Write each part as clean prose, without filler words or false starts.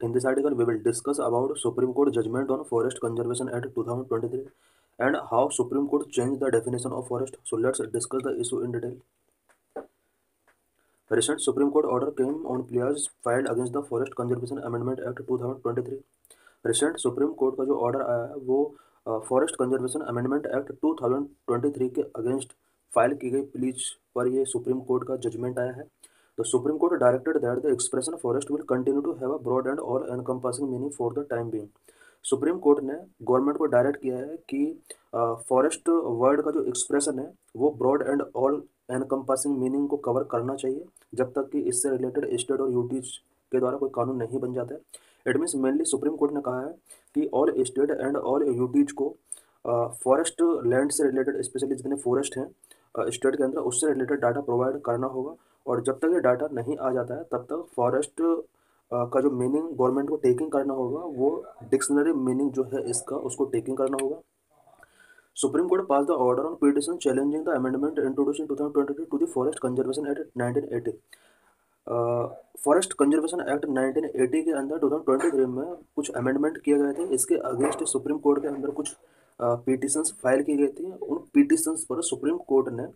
In this article, we will discuss about Supreme Court judgment on Forest Conservation Act 2023 and how Supreme Court changed the definition of forest. So let's discuss the issue in detail. Recent Supreme Court order came on pleas filed against the Forest Conservation Amendment Act 2023. Recent supreme court का जो order आया है वो forest conservation amendment act 2023 के against file की गई please पर ये सुप्रीम कोर्ट का जजमेंट आया है. The Supreme Court directed that the expression forest will continue to have a broad and all encompassing meaning for the time being. Supreme court ने government को direct किया है कि फॉरेस्ट वर्ड का जो एक्सप्रेशन है वो broad and all encompassing meaning को कवर करना चाहिए जब तक कि इससे रिलेटेड स्टेट और यूटीज के द्वारा कोई कानून नहीं बन जाता है. It means mainly supreme court ने कहा है कि all state and all UTs को फॉरेस्ट लैंड से रिलेटेड स्पेशली जितने फॉरेस्ट हैं स्टेट के अंदर उससे रिलेटेड डाटा प्रोवाइड करना होगा. और जब तक ये डाटा नहीं आ जाता है तब तक फॉरेस्ट का जो मीनिंग गवर्नमेंट को टेकिंग करना होगा वो डिक्शनरी मीनिंग जो है इसका उसको टेकिंग करना होगा. Supreme Court passed the order on petition challenging the amendment introduced in 2022 to the Forest Conservation Act 1980. Forest conservation act 1980 के अंदर 2023 में कुछ अमेंडमेंट किए गए थे. इसके अगेंस्ट सुप्रीम कोर्ट के अंदर कुछ पिटिशंस फाइल की गई थी. उन पिटिशंस पर सुप्रीम कोर्ट ने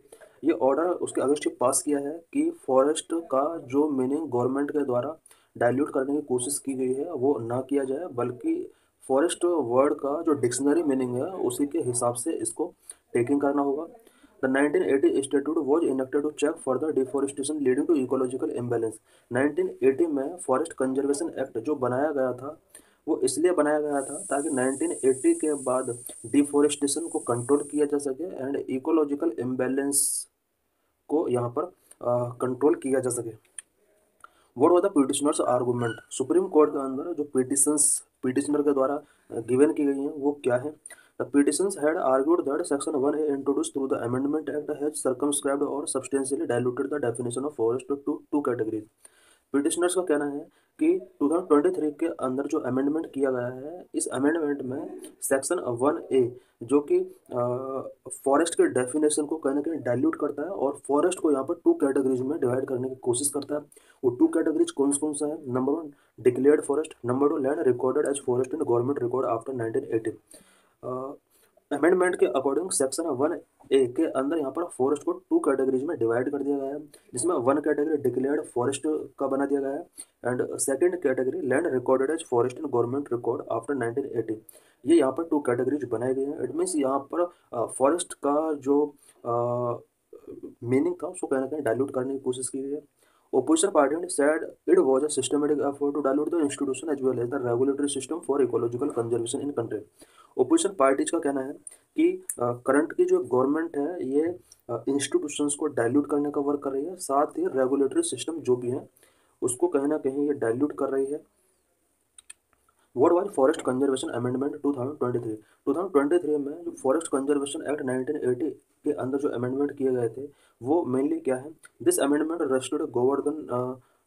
ये ऑर्डर उसके अगेंस्ट पास किया है कि फॉरेस्ट का जो मीनिंग गवर्नमेंट के द्वारा डाइल्यूट करने की कोशिश की गई है वो ना किया जाए बल्कि फॉरेस्ट वर्ड का जो डिक्शनरी मीनिंग है उसी के हिसाब से इसको टेकिंग करना होगा. The 1980 statute was enacted to check further deforestation leading to ecological imbalance. 1980 में फॉरेस्ट कंजर्वेशन एक्ट जो बनाया गया था वो इसलिए बनाया गया था ताकि 1980 के बाद डिफोरेस्टेशन को कंट्रोल किया जा सके एंड इकोलॉजिकल इम्बैलेंस को यहाँ पर कंट्रोल किया जा सके. What was the petitioners argument. Supreme court के अंदर जो पिटिशनर के द्वारा गिवन की गई हैं वो क्या है. The petitions had argued that Section 1A introduced through the Amendment Act has circumscribed or substantially diluted the definition of forest to two categories. Petitioners का कहना है कि 2023 के अंदर जो अमेंडमेंट किया गया है इस अमेंडमेंट में सेक्शन 1A जो कि फॉरेस्ट के डेफिनेशन को कहीं ना कहीं डाइल्यूट करता है और फॉरेस्ट को यहाँ पर टू कैटेगरीज में डिवाइड करने की कोशिश करता है. वो टू कैटेगरीज कौन कौन सा है. Number 1 declared forest, number 2 land recorded as forest in government record after 1980. Amendment के अकॉर्डिंग सेक्शन 1A के अंदर यहाँ पर फॉरेस्ट को टू कैटेगरीज में डिवाइड कर दिया गया है जिसमें वन कैटेगरी डिक्लेयर्ड फॉरेस्ट का बना दिया गया है and second category land recorded as forest in government record after 1980. ये यहाँ पर टू कैटेगरीज बनाई गई हैं. इट मीन्स यहाँ पर फॉरेस्ट का जो मीनिंग था उसको कहीं ना कहीं डाइल्यूट करने की कोशिश की गई है. Opposition party said it was a systematic effort to dilute the institution as well as the regulatory system for ecological conservation in country. Opposition parties का कहना है कि करंट की जो गवर्नमेंट है ये इंस्टीट्यूशंस को डाइल्यूट करने का वर्क कर रही है साथ ही रेगुलेटरी सिस्टम जो भी है उसको कहीं ना कहीं ये डाइल्यूट कर रही है. What was forest conservation amendment 2023. 2023 में जो फॉरेस्ट कंजर्वेशन एक्ट 1980 के अंदर जो अमेंडमेंट किए गए थे वो मेनली क्या है. दिस अमेंडमेंट रेस्टोर्ड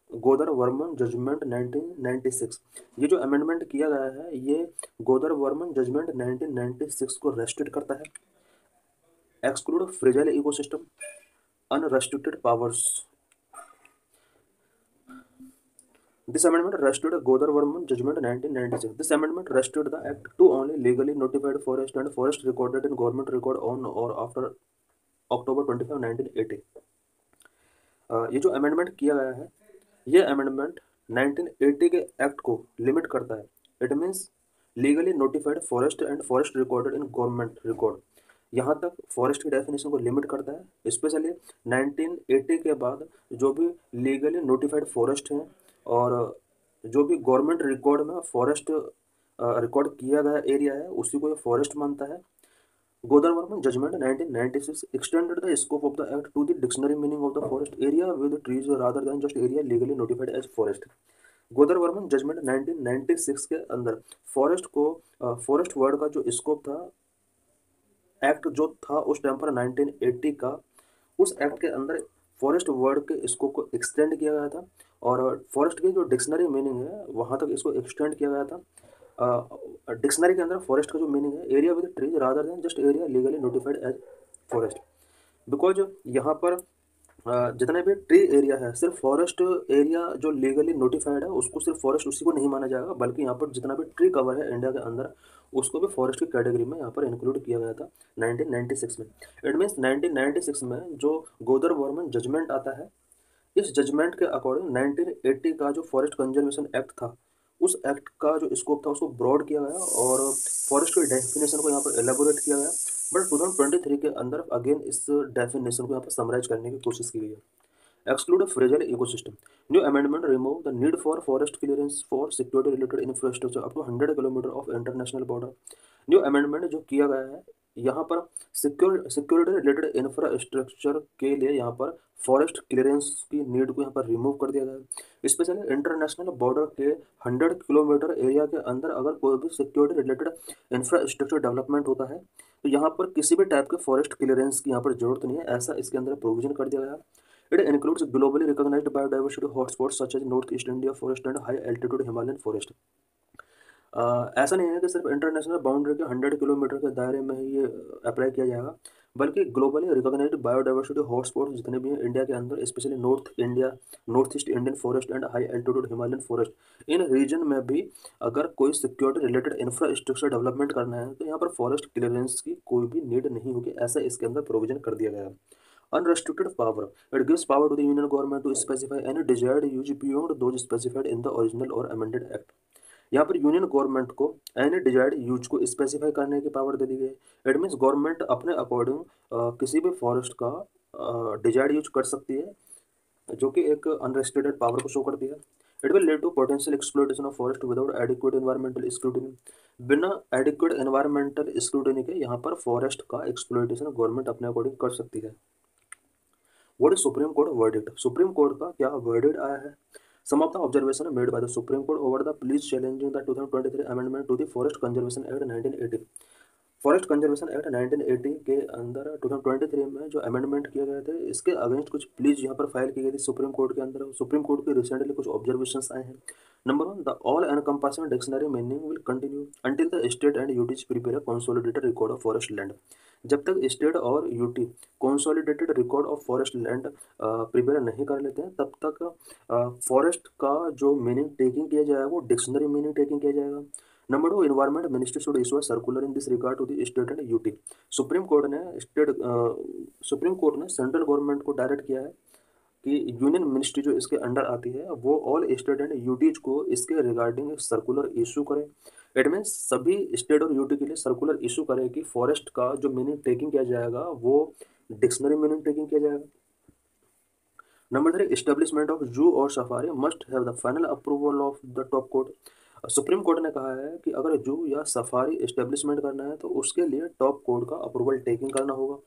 गोदर वर्मन जजमेंट 1996. ये जो अमेंडमेंट किया गया है ये गोदर वर्मन जजमेंट 1996 को रेस्ट्रिक्ट करता है. Exclude fragile ecosystem, unrestricted powers. This amendment restored Godar Varman judgment 1996. This amendment restored the act to only legally notified forest and forest recorded in government record on or after October 25, 1980. ये जो amendment किया गया है ये amendment 1980 के act को limit करता है. It means legally notified forest and forest recorded in government record. यहाँ तक फॉरेस्ट की डेफिनेशन को लिमिट करता है. स्पेशली 1980 के बाद जो भी लीगली नोटिफाइड फॉरेस्ट हैं और जो भी गवर्नमेंट रिकॉर्ड में फॉरेस्ट रिकॉर्ड किया गया एरिया है उसी को ये फॉरेस्ट मानता है. गोदर Varman judgement 1996 extended the scope of the act to the dictionary meaning of the forest area with trees rather than just area legally notified as forest. गोदर वर्मन जजमेंट 1996 के अंदर फॉरेस्ट को फॉरेस्ट वर्ड का जो स्कोप था एक्ट जो था उस टाइम पर 1980 का उस एक्ट के अंदर फॉरेस्ट वर्ड के स्कोप को एक्सटेंड किया गया था और फॉरेस्ट की जो डिक्शनरी मीनिंग है वहाँ तक इसको एक्सटेंड किया गया था. डिक्शनरी के अंदर फॉरेस्ट का जो मीनिंग है area with trees rather than just area legally notified as forest. Because यहाँ पर जितने भी ट्री एरिया है, सिर्फ फॉरेस्ट एरिया जो लीगली नोटिफाइड है उसको सिर्फ फॉरेस्ट उसी को नहीं माना जाएगा, बल्कि यहाँ पर जितना भी ट्री कवर है इंडिया के अंदर उसको भी फॉरेस्ट की कैटेगरी में यहाँ पर इंक्लूड किया गया था 1996 में। इट मीन्स 1996 में जो गोदर वर्मन जजमेंट आता है, इस जजमेंट के अकॉर्डिंग 1980 का जो फॉरेस्ट कंजर्वेशन एक्ट था, उस एक्ट का जो स्कोप था उसको ब्रॉड किया गया और फॉरेस्ट की डेफिनेशन को यहाँ पर एलेबोरेट किया गया। बट 2023 के अंदर अगेन इस डेफिनेशन को यहाँ पर समराइज करने की कोशिश की गई है। Exclude a fragile ecosystem. New amendment remove the need for forest clearance for security related infrastructure up to 100 kilometre of international border. New amendment जो किया गया है यहाँ पर सिक्योरिटी रिलेटेड इंफ्रास्ट्रक्चर के लिए यहाँ पर फॉरेस्ट क्लियरेंस की नीड को यहाँ पर रिमूव कर दिया गया है। स्पेशली इंटरनेशनल बॉर्डर के 100 किलोमीटर एरिया के अंदर अगर कोई भी सिक्योरिटी रिलेटेड इंफ्रास्ट्रक्चर डेवलपमेंट होता है तो यहाँ पर किसी भी टाइप के फॉरेस्ट क्लियरेंस की यहाँ पर जरूरत नहीं है, ऐसा इसके अंदर प्रोविजन कर दिया गया है। It includes globally recognized biodiversity hotspots such as Northeast India forest and high altitude Himalayan forest. ऐसा नहीं है कि सिर्फ इंटरनेशनल बाउंड्री के 100 किलोमीटर के दायरे में ही ये अप्लाई किया जाएगा, बल्कि ग्लोबली रिकॉग्नाइज्ड बायोडाइवर्सिटी हॉटस्पॉट जितने भी हैं इंडिया के अंदर, specially north east Indian forest and high altitude Himalayan forest, इन रीजन में भी अगर कोई सिक्योरिटी रिलेटेड इंफ्रास्ट्रक्चर डेवलपमेंट करना है तो यहाँ पर फॉरेस्ट क्लियरेंस की कोई भी नीड नहीं होगी, ऐसा इसके अंदर प्रोविजन कर दिया गया है। Unrestricted power. It gives power to the union government to specify any desired use beyond those specified in the original or amended act. यहाँ पर यूनियन गवर्नमेंट को एनी डिजायर्ड यूज को स्पेसिफाई करने की पावर दे दी गई है। इट मीन्स गवर्नमेंट अपने according किसी भी फॉरेस्ट का डिजायर्ड यूज कर सकती है, जो कि एक अनरेस्ट्रिक्टेड पावर को शो करती है। It will lead to potential exploitation of forest without adequate environmental scrutiny. बिना एडिक्वेट एनवायरमेंटल स्क्रूटिनी के यहाँ पर फॉरेस्ट का एक्सप्लोइटेशन गवर्नमेंट अपने अकॉर्डिंग कर सकती है। What is Supreme Court verdict? Supreme court का क्या वर्डिक्ट आया है? Some of the observations made by the Supreme Court over the pleas challenging the 2023 amendment to the Forest Conservation Act 1980. Forest conservation act 1980 के अंदर 2023 में जो amendment किए गए थे, इसके अगेंस्ट कुछ प्लीज यहाँ पर फाइल की गई थी सुप्रीम कोर्ट के अंदर। सुप्रीम कोर्ट के रिसेंटली कुछ ऑब्जर्वेशंस आए हैं। Number 1, the all encompassing dictionary meaning will continue until the state and UTs prepare a consolidated record of forest land. जब तक स्टेट और UT consolidated record of forest land prepare नहीं कर लेते हैं, तब तक फॉरेस्ट का जो मीनिंग टेकिंग किया जाएगा वो डिक्शनरी मीनिंग टेकिंग किया जाएगा। Number 2, environment ministry should issue a circular in this regard to the state and UT. Supreme court ने सेंट्रल गवर्नमेंट को डायरेक्ट किया है कि यूनियन मिनिस्ट्री जो इसके अंडर आती है वो ऑल स्टेट एंड यूटीज को इसके रिगार्डिंग एक सर्कुलर इशू करे। इट मीन्स सभी स्टेट और यूटी के लिए सर्कुलर इशू करे कि फॉरेस्ट का जो मीनिंग टेकिंग किया जाएगा वो डिक्शनरी मीनिंग टेकिंग किया जाएगा। नंबर 3, एस्टेब्लिशमेंट ऑफ जू और safari must have the final approval of the top court. Supreme court ने कहा है कि अगर जू या सफारी एस्टेब्लिशमेंट करना है तो उसके लिए टॉप कोर्ट का अप्रूवल टेकिंग करना होगा।